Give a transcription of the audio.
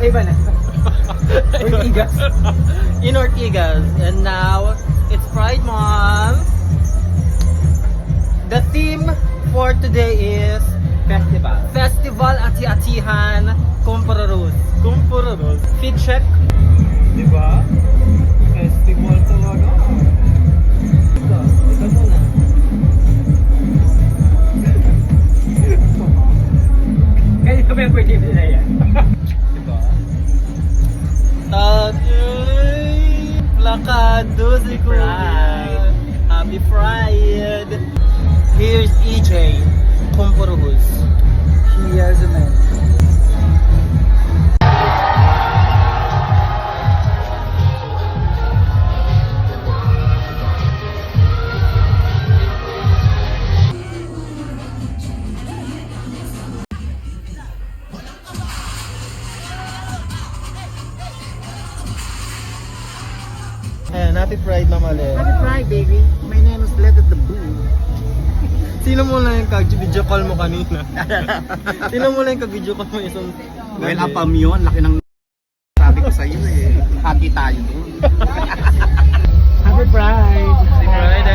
Iba na. Ortigas. In Ortigas. And now, it's Pride Month. The theme for today is Festival. Festival Ati-Atihan Kumpururus. Kumpururus. Fit check. Diba? Festival talaga. Ikaw muna. Ganito ba yung pwede nila yan? Diba? Tatay! Plakado si Kuya. Happy Pride! Here's EJ Kumpururus. He has a man. Ayan, Happy Pride, Mama Le. Happy Pride, baby. My name is Let It The Boo. Sino mo lang yung ka-video call mo kanina? Sino mo lang yung ka-video call mo isang... Well, apam yun. Laki ng sabi ko sa'yo eh. Hati tayo doon. Happy Pride. Happy Pride,